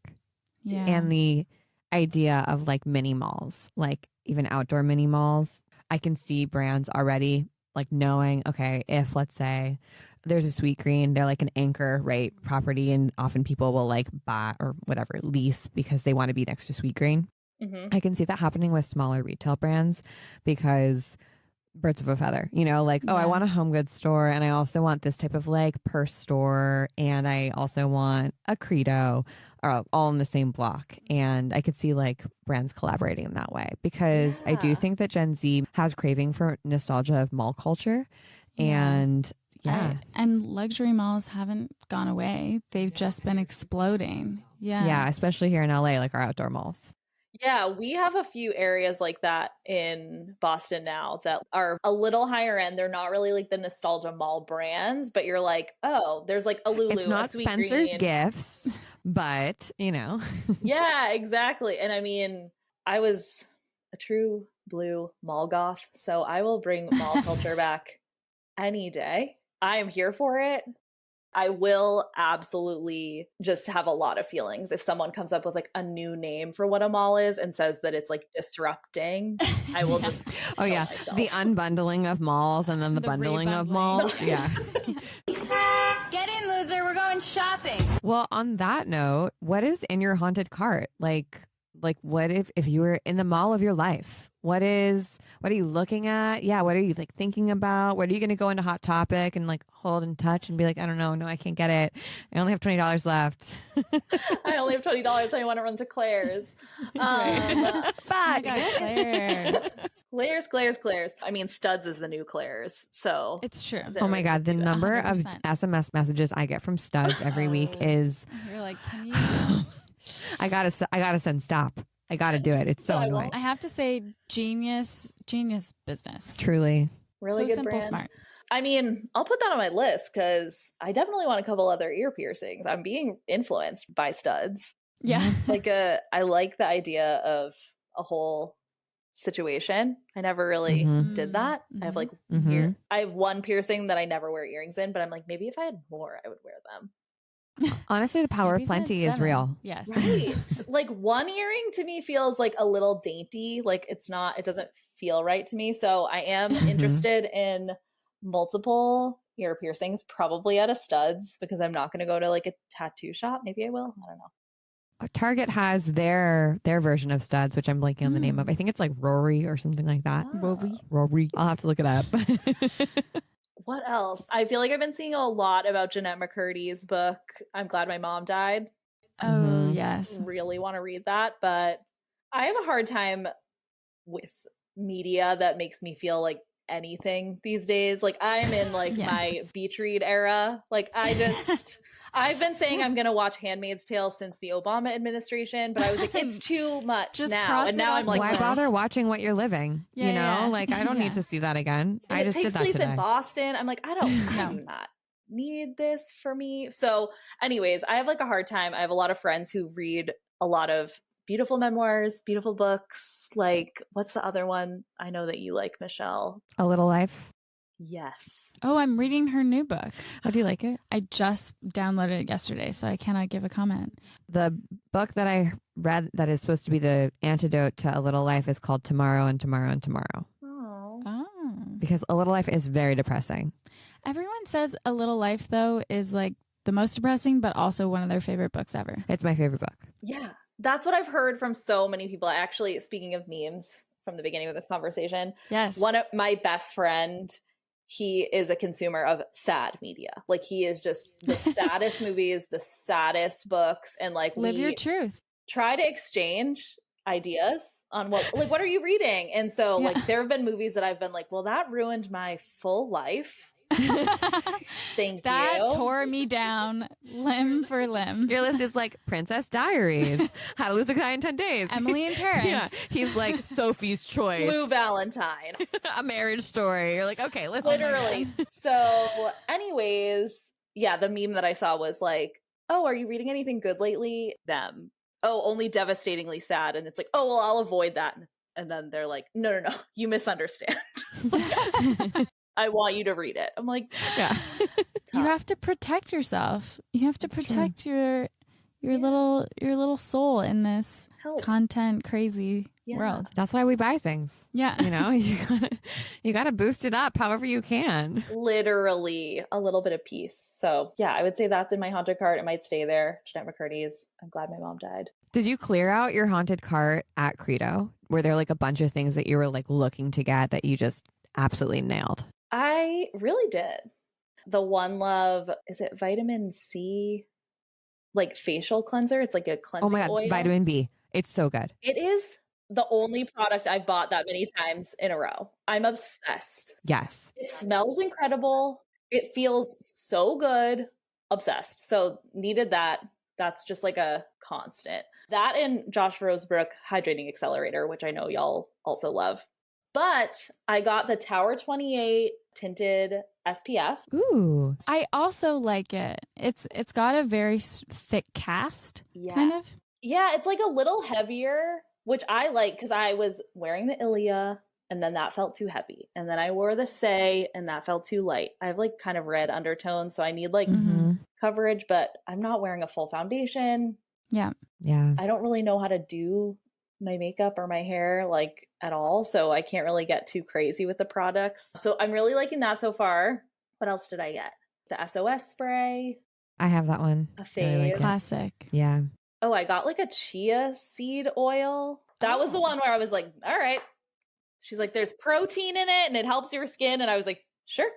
[SPEAKER 1] Yeah.
[SPEAKER 2] And the idea of like mini malls, like even outdoor mini malls, I can see brands already like knowing, okay, if let's say there's a Sweet Green, they're like an anchor, right, property, and often people will like buy or whatever lease because they want to be next to Sweet Green.
[SPEAKER 5] Mm-hmm.
[SPEAKER 2] I can see that happening with smaller retail brands because birds of a feather, you know, like, oh, I
[SPEAKER 1] Yeah.
[SPEAKER 2] want a home goods store and I also want this type of like purse store and I also want a Credo, all in the same block. And I could see like brands collaborating in that way because I do
[SPEAKER 5] Yeah.
[SPEAKER 2] think that Gen Z has craving for nostalgia of mall culture.
[SPEAKER 1] Yeah.
[SPEAKER 2] And yeah.
[SPEAKER 1] And luxury malls haven't gone away. They've just been exploding. Yeah.
[SPEAKER 2] Yeah, especially here in LA, like our outdoor malls.
[SPEAKER 5] Yeah, we have a few areas like that in Boston now that are a little higher end. They're not really like the nostalgia mall brands, but you're like, oh, there's like a Lulu,
[SPEAKER 2] It's not
[SPEAKER 5] a Sweet
[SPEAKER 2] Spencer's
[SPEAKER 5] Green.
[SPEAKER 2] Gifts, but you know.
[SPEAKER 5] Yeah, exactly. And I mean, I was a true blue mall goth, so I will bring mall culture back any day. I am here for it. I will absolutely just have a lot of feelings if someone comes up with like a new name for what a mall is and says that it's like disrupting. I will just
[SPEAKER 2] Oh
[SPEAKER 5] kill
[SPEAKER 2] yeah,
[SPEAKER 5] myself.
[SPEAKER 2] the unbundling of malls and then the
[SPEAKER 1] The
[SPEAKER 2] bundling of
[SPEAKER 1] rebundling.
[SPEAKER 2] malls. Yeah.
[SPEAKER 4] Get in, loser. We're going shopping.
[SPEAKER 2] Well, on that note, what is in your haunted cart? Like what if you were in the mall of your life? What are you looking at? Yeah, what are you like thinking about? What are you going to go into Hot Topic and like hold and touch and be like, I don't know, no, I can't get it. I only have $20 left.
[SPEAKER 5] I only have $20 and I want to run to Claire's.
[SPEAKER 1] Oh my
[SPEAKER 2] Fuck.
[SPEAKER 1] God, Claire's.
[SPEAKER 5] Claire's. I mean, Studs is the new Claire's. So
[SPEAKER 1] It's true.
[SPEAKER 2] Oh my God, the
[SPEAKER 5] Just do that.
[SPEAKER 2] number of
[SPEAKER 1] 100%.
[SPEAKER 2] SMS messages I get from studs every week is
[SPEAKER 1] You're like, can you?
[SPEAKER 2] I gotta send stop. I gotta do it. It's so
[SPEAKER 5] I
[SPEAKER 2] annoying.
[SPEAKER 5] won't.
[SPEAKER 1] I have to say, genius business.
[SPEAKER 2] Truly.
[SPEAKER 5] really
[SPEAKER 1] so
[SPEAKER 5] good
[SPEAKER 1] simple,
[SPEAKER 5] brand.
[SPEAKER 1] smart.
[SPEAKER 5] I mean, I'll put that on my list because I definitely want a couple other ear piercings. I'm being influenced by Studs.
[SPEAKER 1] Yeah.
[SPEAKER 5] I like the idea of a whole situation. I never really
[SPEAKER 2] Mhm.
[SPEAKER 5] did that. I have like
[SPEAKER 2] Mhm.
[SPEAKER 5] I have one piercing that I never wear earrings in, but I'm like, maybe if I had more, I would wear them.
[SPEAKER 2] Honestly, the power
[SPEAKER 1] Maybe
[SPEAKER 2] of
[SPEAKER 1] if I had
[SPEAKER 2] plenty is
[SPEAKER 1] 7.
[SPEAKER 2] real.
[SPEAKER 1] Yes.
[SPEAKER 5] Right. Like one earring to me feels like a little dainty. Like it doesn't feel right to me. So I am interested in multiple ear piercings, probably at a Studs because I'm not going to go to like a tattoo shop. Maybe I will. I don't know.
[SPEAKER 2] Target has their version of studs, which I'm blanking on the name of. I think it's like Rory or something like that. Rory. I'll have to look it up.
[SPEAKER 5] What else? I feel like I've been seeing a lot about Jeanette McCurdy's book. I'm glad my mom died.
[SPEAKER 1] Oh,
[SPEAKER 2] Mhm.
[SPEAKER 1] yes.
[SPEAKER 5] Really want to read that, but I have a hard time with media that makes me feel like anything these days. Like I'm in like
[SPEAKER 1] Yeah.
[SPEAKER 5] my beach read era. Like I've been saying I'm going to watch Handmaid's Tale since the Obama administration, but I was like it's too much
[SPEAKER 1] Just
[SPEAKER 5] now.
[SPEAKER 1] cross
[SPEAKER 5] And
[SPEAKER 1] it
[SPEAKER 5] now
[SPEAKER 1] off
[SPEAKER 5] I'm like
[SPEAKER 2] Why
[SPEAKER 1] list.
[SPEAKER 2] bother watching what you're living?
[SPEAKER 1] Yeah,
[SPEAKER 2] you know,
[SPEAKER 1] yeah.
[SPEAKER 2] like I don't
[SPEAKER 1] Yeah.
[SPEAKER 2] need to see that again.
[SPEAKER 5] and
[SPEAKER 2] I
[SPEAKER 5] it
[SPEAKER 2] just
[SPEAKER 5] takes
[SPEAKER 2] did that
[SPEAKER 5] place
[SPEAKER 2] today.
[SPEAKER 5] in Boston. I'm like, I do not need this for me. So, anyways, I have like a hard time. I have a lot of friends who read a lot of beautiful memoirs, beautiful books. Like, what's the other one I know that you like, Michelle?
[SPEAKER 2] A Little Life.
[SPEAKER 5] Yes.
[SPEAKER 1] Oh, I'm reading her new book.
[SPEAKER 2] How do you like it?
[SPEAKER 1] I just downloaded it yesterday, so I cannot give a comment.
[SPEAKER 2] The book that I read that is supposed to be the antidote to A Little Life is called Tomorrow and Tomorrow and Tomorrow.
[SPEAKER 5] Oh.
[SPEAKER 1] Oh.
[SPEAKER 2] Because A Little Life is very depressing.
[SPEAKER 1] Everyone says A Little Life, though, is like the most depressing, but also one of their favorite books ever.
[SPEAKER 2] It's my favorite book.
[SPEAKER 5] Yeah. That's what I've heard from so many people. Actually, speaking of memes from the beginning of this conversation,
[SPEAKER 1] Yes.
[SPEAKER 5] one of my best friend, he is a consumer of sad media. Like he is just the saddest movies, the saddest books, and like
[SPEAKER 1] Live
[SPEAKER 5] we
[SPEAKER 1] your truth.
[SPEAKER 5] try to exchange ideas on what are you reading? And so
[SPEAKER 1] Yeah.
[SPEAKER 5] like there have been movies that I've been like, well, that ruined my full life. Thank
[SPEAKER 1] That
[SPEAKER 5] you.
[SPEAKER 1] tore me down limb for limb.
[SPEAKER 2] Your list is like Princess Diaries, How to Lose a Guy in 10 Days.
[SPEAKER 1] Emily in Paris.
[SPEAKER 2] Yeah. He's like Sophie's Choice,
[SPEAKER 5] Blue Valentine.
[SPEAKER 2] A Marriage Story. You're like, okay, listen.
[SPEAKER 5] Literally. So, anyways, yeah, the meme that I saw was like, oh, are you reading anything good lately? Them. Oh, only devastatingly sad. And it's like, oh, well, I'll avoid that. And And then they're like, no, you misunderstand. I want you to read it. I'm like,
[SPEAKER 2] Yeah.
[SPEAKER 1] You have to protect yourself. You have to protect your little soul in this content crazy world.
[SPEAKER 2] That's why we buy things.
[SPEAKER 1] Yeah.
[SPEAKER 2] You know, you gotta boost it up however you can.
[SPEAKER 5] Literally a little bit of peace. So yeah, I would say that's in my haunted cart. It might stay there. Jeanette McCurdy's. I'm glad my mom died.
[SPEAKER 2] Did you clear out your haunted cart at Credo? Were there like a bunch of things that you were like looking to get that you just absolutely nailed?
[SPEAKER 5] I really did. The One Love, is it vitamin C? Like facial cleanser. It's like a cleansing
[SPEAKER 2] Oh my God,
[SPEAKER 5] oil.
[SPEAKER 2] vitamin B. It's so good.
[SPEAKER 5] It is the only product I've bought that many times in a row. I'm obsessed.
[SPEAKER 2] Yes.
[SPEAKER 5] It smells incredible. It feels so good. Obsessed. So needed that. That's just like a constant. That and Josh Rosebrook Hydrating Accelerator, which I know y'all also love. But I got the Tower 28 tinted SPF.
[SPEAKER 2] Ooh.
[SPEAKER 1] I also like it. It's got a very thick cast, kind of.
[SPEAKER 5] Yeah, it's like a little heavier, which I like because I was wearing the Ilia and then that felt too heavy. And then I wore the Say and that felt too light. I have like kind of red undertones, so I need like coverage, but I'm not wearing a full foundation.
[SPEAKER 1] Yeah.
[SPEAKER 2] Yeah.
[SPEAKER 5] I don't really know how to do my makeup or my hair like at all, so I can't really get too crazy with the products. So I'm really liking that so far. What else did I get? The SOS spray.
[SPEAKER 2] I have that one.
[SPEAKER 5] A fave.
[SPEAKER 1] Classic.
[SPEAKER 2] Yeah.
[SPEAKER 5] Oh, I got like a chia seed oil. That was the one where I was like, all right. She's like, there's protein in it and it helps your skin. And I was like, sure,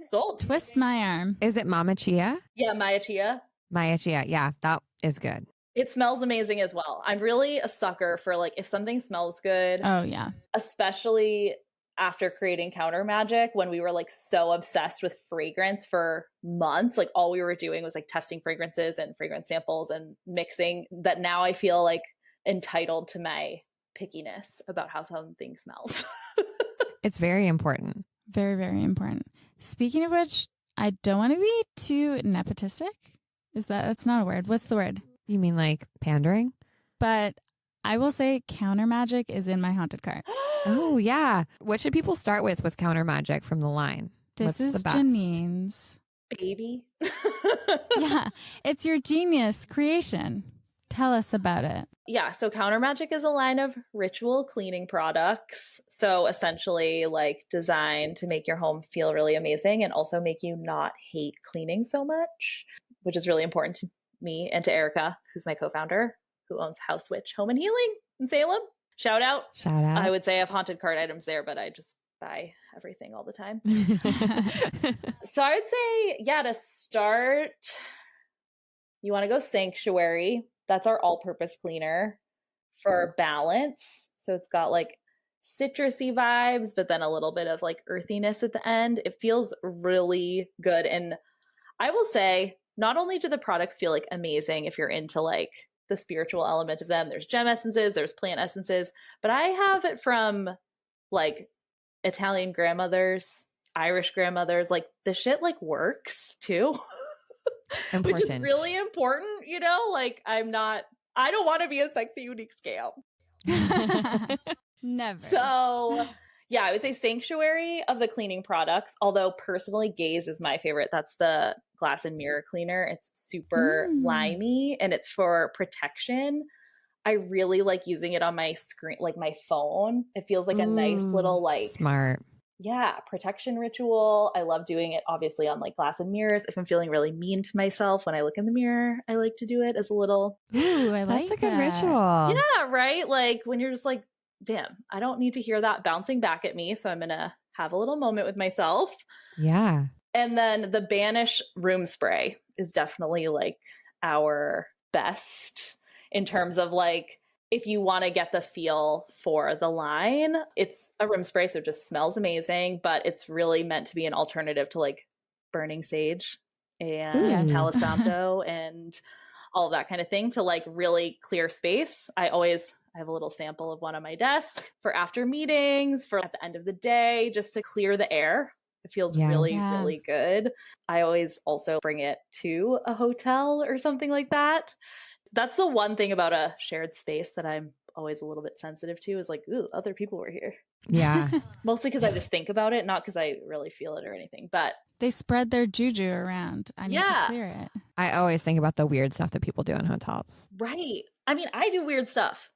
[SPEAKER 5] sold.
[SPEAKER 1] Twist my arm.
[SPEAKER 2] Is it Mama Chia?
[SPEAKER 5] Yeah, Maya Chia.
[SPEAKER 2] Maya Chia. Yeah, that is good.
[SPEAKER 5] It smells amazing as well. I'm really a sucker for like if something smells good.
[SPEAKER 1] Oh, yeah.
[SPEAKER 5] Especially after creating Counter Magick, when we were like so obsessed with fragrance for months. Like all we were doing was like testing fragrances and fragrance samples and mixing, that now I feel like entitled to my pickiness about how something smells.
[SPEAKER 2] It's very important.
[SPEAKER 1] Very, very important. Speaking of which, I don't want to be too nepotistic. That's not a word. What's the word?
[SPEAKER 2] You mean like pandering?
[SPEAKER 1] But I will say Counter Magick is in my haunted cart.
[SPEAKER 2] Oh, yeah. What should people start with Counter Magick from the line?
[SPEAKER 1] This
[SPEAKER 2] What's
[SPEAKER 1] is
[SPEAKER 2] the best?
[SPEAKER 1] Janine's.
[SPEAKER 5] Baby.
[SPEAKER 1] Yeah. It's your genius creation. Tell us about it.
[SPEAKER 5] Yeah, so Counter Magick is a line of ritual cleaning products. So essentially like designed to make your home feel really amazing and also make you not hate cleaning so much, which is really important to me and to Erica, who's my co-founder, who owns Hauswitch Home and Healing in Salem. Shout out.
[SPEAKER 2] Shout out.
[SPEAKER 5] I would say I have haunted cart items there, but I just buy everything all the time. So I would say, yeah, to start, you want to go Sanctuary. That's our all-purpose cleaner for balance. So it's got like citrusy vibes, but then a little bit of like earthiness at the end. It feels really good. And I will say, not only do the products feel like amazing if you're into like the spiritual element of them, there's gem essences, there's plant essences, but I have it from like Italian grandmothers, Irish grandmothers, like the shit like works too. Which is really important, you know? Like I don't want to be a sexy unique scam.
[SPEAKER 1] Never.
[SPEAKER 5] So yeah, I would say Sanctuary of the cleaning products, although personally Gaze is my favorite. That's the glass and mirror cleaner. It's super limey and it's for protection. I really like using it on my screen, like my phone. It feels like a nice little like
[SPEAKER 2] smart.
[SPEAKER 5] Yeah, protection ritual. I love doing it obviously on like glass and mirrors. If I'm feeling really mean to myself when I look in the mirror, I like to do it as a little
[SPEAKER 1] Ooh, I like
[SPEAKER 2] That's a good
[SPEAKER 1] that.
[SPEAKER 2] ritual.
[SPEAKER 5] Yeah, right? Like when you're just like, damn, I don't need to hear that bouncing back at me. So I'm going to have a little moment with myself.
[SPEAKER 2] Yeah.
[SPEAKER 5] And then the Banish room spray is definitely like our best in terms of like, if you want to get the feel for the line, it's a room spray. So it just smells amazing, but it's really meant to be an alternative to like burning sage and Palo Santo and all of that kind of thing to like really clear space. I have a little sample of one on my desk for after meetings, for at the end of the day, just to clear the air. It feels really good. I always also bring it to a hotel or something like that. That's the one thing about a shared space that I'm always a little bit sensitive to is like, ooh, other people were here.
[SPEAKER 2] Yeah.
[SPEAKER 5] Mostly because I just think about it, not because I really feel it or anything. But
[SPEAKER 1] They spread their juju around. I need to clear it.
[SPEAKER 2] I always think about the weird stuff that people do in hotels.
[SPEAKER 5] right. I mean, I do weird stuff.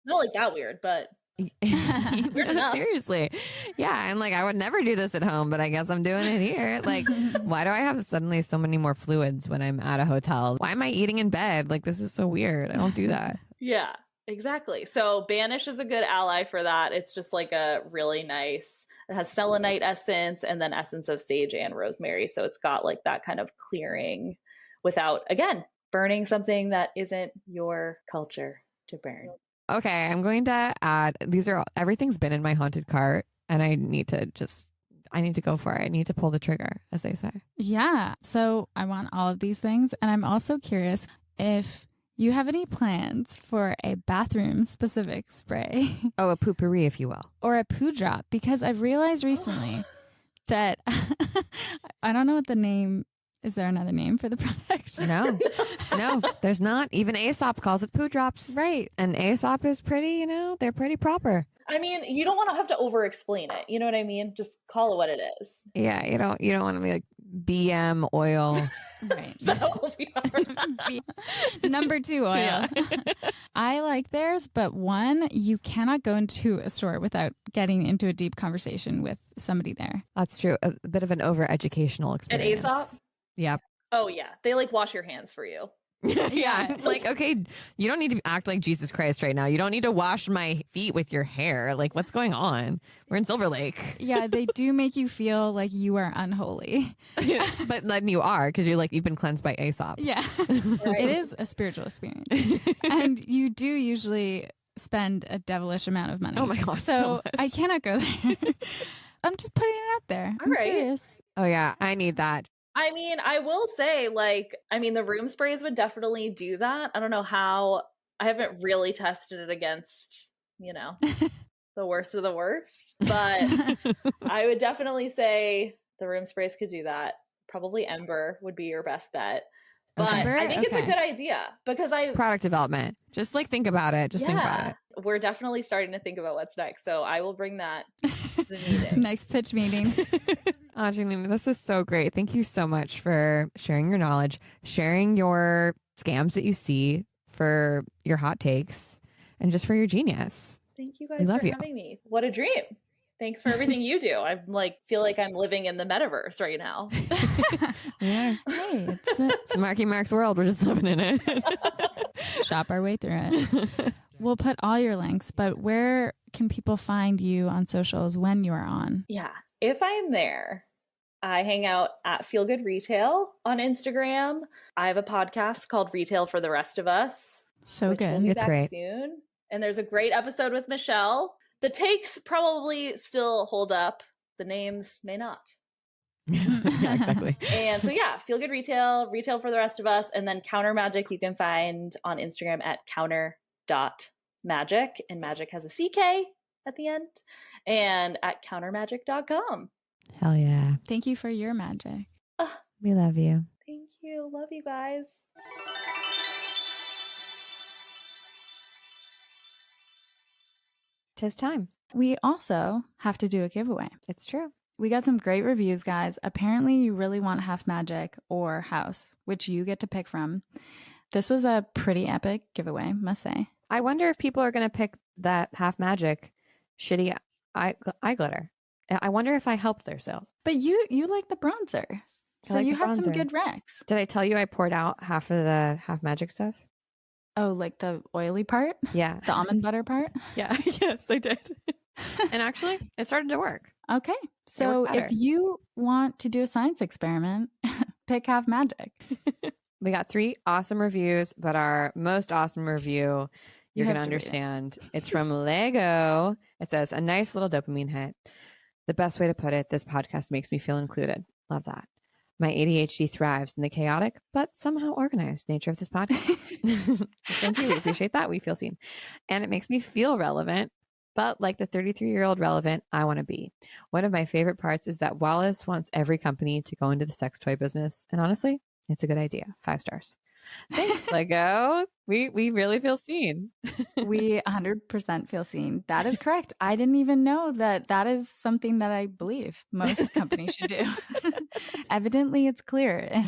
[SPEAKER 5] Not like that weird, but weird enough.
[SPEAKER 2] Seriously. Yeah. I'm like, I would never do this at home, but I guess I'm doing it here. Like, why do I have suddenly so many more fluids when I'm at a hotel? Why am I eating in bed? Like, this is so weird. I don't do that.
[SPEAKER 5] Yeah, exactly. So Banish is a good ally for that. It's just like a really nice, it has selenite essence and then essence of sage and rosemary. So it's got like that kind of clearing without, again, burning something that isn't your culture to burn.
[SPEAKER 2] Okay. I'm going to add, everything's been in my haunted cart and I need to go for it. I need to pull the trigger, as they say.
[SPEAKER 1] Yeah. So I want all of these things. And I'm also curious if you have any plans for a bathroom specific spray
[SPEAKER 2] Oh, a poopery, if you will.
[SPEAKER 1] or a poo drop, because I've realized recently that I don't know what the name. Is there another name for the product?
[SPEAKER 2] No, there's not. Even Aesop calls it poo drops.
[SPEAKER 1] Right.
[SPEAKER 2] And Aesop is pretty, they're pretty proper.
[SPEAKER 5] I mean, you don't want to have to over explain it. You know what I mean? Just call it what it is.
[SPEAKER 2] Yeah, you don't want to be like BM oil.
[SPEAKER 1] Right.
[SPEAKER 5] That will be hard.
[SPEAKER 1] Number 2 oil.
[SPEAKER 2] Yeah.
[SPEAKER 1] I like theirs, but one, you cannot go into a store without getting into a deep conversation with somebody there.
[SPEAKER 2] That's true. A bit of an over educational
[SPEAKER 5] At
[SPEAKER 2] experience.
[SPEAKER 5] Aesop?
[SPEAKER 2] Yep.
[SPEAKER 5] Oh, yeah. They like wash your hands for you.
[SPEAKER 2] Yeah. Like, okay, you don't need to act like Jesus Christ right now. You don't need to wash my feet with your hair. Like, what's going on? We're in Silver Lake.
[SPEAKER 1] Yeah, they do make you feel like you are unholy.
[SPEAKER 2] But then you are, because you've been cleansed by Aesop.
[SPEAKER 1] Yeah.
[SPEAKER 5] Right.
[SPEAKER 1] It is a spiritual experience. And you do usually spend a devilish amount of money.
[SPEAKER 2] Oh my God, so
[SPEAKER 1] So
[SPEAKER 2] much.
[SPEAKER 1] I cannot go there. I'm just putting it out there. I'm
[SPEAKER 5] right.
[SPEAKER 1] curious.
[SPEAKER 2] Oh yeah, I need that.
[SPEAKER 5] I mean, I will say, the room sprays would definitely do that. I don't know how. I haven't really tested it against, the worst of the worst. But I would definitely say the room sprays could do that. Probably Ember would be your best bet. But
[SPEAKER 1] Ember?
[SPEAKER 5] I think it's a
[SPEAKER 1] Okay.
[SPEAKER 5] good idea because
[SPEAKER 2] Product development. Just like think about it. Just think about it.
[SPEAKER 5] We're definitely starting to think about what's next. So I will bring that to the meeting.
[SPEAKER 1] Nice pitch meeting.
[SPEAKER 2] Oh, Janine, this is so great. Thank you so much for sharing your knowledge, sharing your scams that you see, for your hot takes, and just for your genius.
[SPEAKER 5] Thank you
[SPEAKER 2] We
[SPEAKER 5] guys
[SPEAKER 2] love
[SPEAKER 5] for
[SPEAKER 2] you.
[SPEAKER 5] having me. What a dream. Thanks for everything you do. I'm feel like I'm living in the metaverse right now.
[SPEAKER 2] Yeah.
[SPEAKER 1] Hey,
[SPEAKER 2] It's Marky Mark's world. We're just living in it.
[SPEAKER 1] shop our way through it. We'll put all your links, but where can people find you on socials when you are on?
[SPEAKER 5] Yeah. If I'm there, I hang out at Feel Good Retail on Instagram. I have a podcast called Retail for the Rest of Us.
[SPEAKER 1] So
[SPEAKER 5] which will
[SPEAKER 1] good.
[SPEAKER 5] be
[SPEAKER 2] It's
[SPEAKER 5] back
[SPEAKER 2] great.
[SPEAKER 5] soon. And there's a great episode with Michelle. The takes probably still hold up. The names may not.
[SPEAKER 2] Yeah, exactly.
[SPEAKER 5] And so yeah, Feel Good Retail, Retail for the Rest of Us, and then Counter Magick you can find on Instagram at counter.magic, and magic has a CK at the end, and at countermagic.com.
[SPEAKER 2] Hell yeah.
[SPEAKER 1] Thank you for your magic.
[SPEAKER 2] We love you.
[SPEAKER 5] Thank you. Love you guys.
[SPEAKER 2] Tis time.
[SPEAKER 1] We also have to do a giveaway.
[SPEAKER 2] It's true.
[SPEAKER 1] We got some great reviews, guys. Apparently, you really want Half Magic or House, which you get to pick from. This was a pretty epic giveaway, must say.
[SPEAKER 2] I wonder if people are going to pick that Half Magic shitty eye glitter. I wonder if I helped their sales.
[SPEAKER 1] But you like the bronzer. So
[SPEAKER 2] like
[SPEAKER 1] you
[SPEAKER 2] the
[SPEAKER 1] had some
[SPEAKER 2] bronzer.
[SPEAKER 1] good recs.
[SPEAKER 2] Did I tell you I poured out half of the Half Magic stuff?
[SPEAKER 1] Oh, like the oily part?
[SPEAKER 2] Yeah.
[SPEAKER 1] The almond butter part?
[SPEAKER 2] Yeah. Yes, I did. And actually, it started to work.
[SPEAKER 1] Okay. So
[SPEAKER 2] worked
[SPEAKER 1] if
[SPEAKER 2] better.
[SPEAKER 1] you want to do a science experiment, pick Half Magic.
[SPEAKER 2] We got 3 awesome reviews, but our most awesome review,
[SPEAKER 1] You
[SPEAKER 2] you're going
[SPEAKER 1] have
[SPEAKER 2] to
[SPEAKER 1] to read it.
[SPEAKER 2] understand. It's from Lego. It says, a nice little dopamine hit. The best way to put it, this podcast makes me feel included. Love that. My ADHD thrives in the chaotic, but somehow organized nature of this podcast. Thank you. We appreciate that. We feel seen. And it makes me feel relevant, but like the 33-year-old relevant I want to be. One of my favorite parts is that Wallace wants every company to go into the sex toy business. And honestly, it's a good idea. 5 stars. Thanks, Lego. We really feel seen.
[SPEAKER 1] We 100% feel seen. That is correct. I didn't even know that is something that I believe most companies should do. Evidently, it's clear.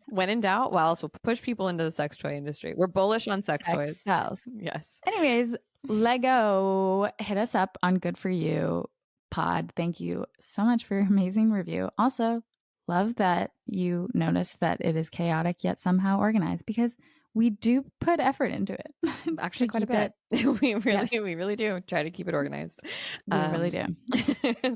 [SPEAKER 2] When in doubt, well, else we'll push people into the sex toy industry. We're bullish on sex toys.
[SPEAKER 1] Sells.
[SPEAKER 2] Yes.
[SPEAKER 1] Anyways, Lego, hit us up on Good For You pod. Thank you so much for your amazing review. Also, love that you noticed that it is chaotic yet somehow organized, because we do put effort into it.
[SPEAKER 2] Actually, quite a bit. We really do try to keep it organized.
[SPEAKER 1] We really do.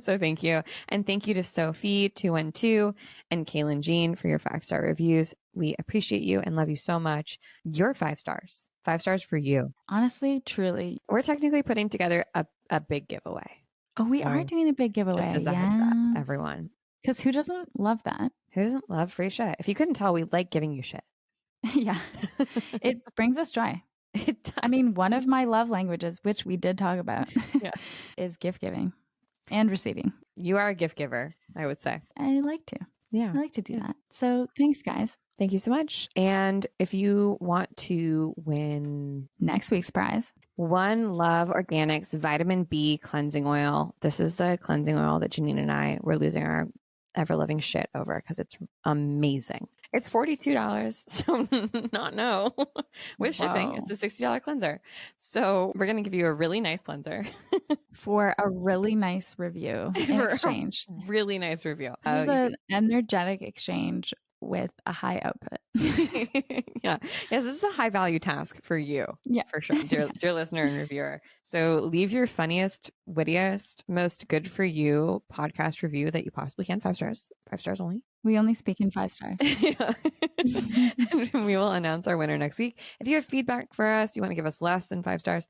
[SPEAKER 2] So thank you. And thank you to Sophie 212 and Kaylin Jean for your 5-star reviews. We appreciate you and love you so much. You're 5 stars. 5 stars for you.
[SPEAKER 1] Honestly, truly.
[SPEAKER 2] We're technically putting together a big giveaway.
[SPEAKER 1] Oh, we are doing a big giveaway.
[SPEAKER 2] Just as a heads up, everyone.
[SPEAKER 1] Because who doesn't love that?
[SPEAKER 2] Who doesn't love free shit? If you couldn't tell, we like giving you shit.
[SPEAKER 1] Yeah. It brings us joy.
[SPEAKER 2] It does.
[SPEAKER 1] I mean, one of my love languages, which we did talk about, is gift giving and receiving.
[SPEAKER 2] You are a gift giver, I would say.
[SPEAKER 1] I like to.
[SPEAKER 2] Yeah.
[SPEAKER 1] I like to do that. So thanks, guys.
[SPEAKER 2] Thank you so much. And if you want to win
[SPEAKER 1] Next week's prize,
[SPEAKER 2] One Love Organics Vitamin B Cleansing Oil. This is the cleansing oil that Janine and I were losing our ever-loving shit over because it's amazing. It's $42, so not no. With shipping,
[SPEAKER 1] Wow.
[SPEAKER 2] it's a $60 cleanser. So we're going to give you a really nice cleanser.
[SPEAKER 1] for a really nice review in
[SPEAKER 2] For a
[SPEAKER 1] exchange.
[SPEAKER 2] Really nice review.
[SPEAKER 1] This is an energetic exchange with a high output.
[SPEAKER 2] Yeah. Yes, this is a high value task for you.
[SPEAKER 1] Yeah.
[SPEAKER 2] For sure. Dear listener and reviewer. So leave your funniest, wittiest, most good for you podcast review that you possibly can. 5 stars. 5 stars only.
[SPEAKER 1] We only speak in 5 stars.
[SPEAKER 2] Yeah. And we will announce our winner next week. If you have feedback for us, you want to give us less than 5 stars,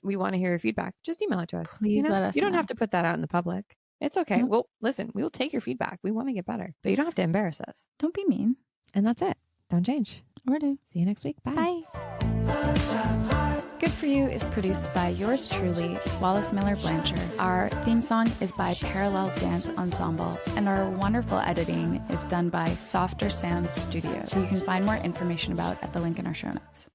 [SPEAKER 2] we want to hear your feedback. Just email it to us.
[SPEAKER 1] Please let us
[SPEAKER 2] You don't
[SPEAKER 1] know.
[SPEAKER 2] have to put that out in the public. It's okay.
[SPEAKER 1] Nope.
[SPEAKER 2] Well, listen, we will take your feedback. We want to get better, but you don't have to embarrass us.
[SPEAKER 1] Don't be mean.
[SPEAKER 2] And that's it. Don't change.
[SPEAKER 1] Or do.
[SPEAKER 2] See you next week. Bye.
[SPEAKER 1] Good For You is produced by yours truly, Wallace Miller Blanchard. Our theme song is by Parallel Dance Ensemble, and our wonderful editing is done by Softer Sound Studio, who you can find more information about at the link in our show notes.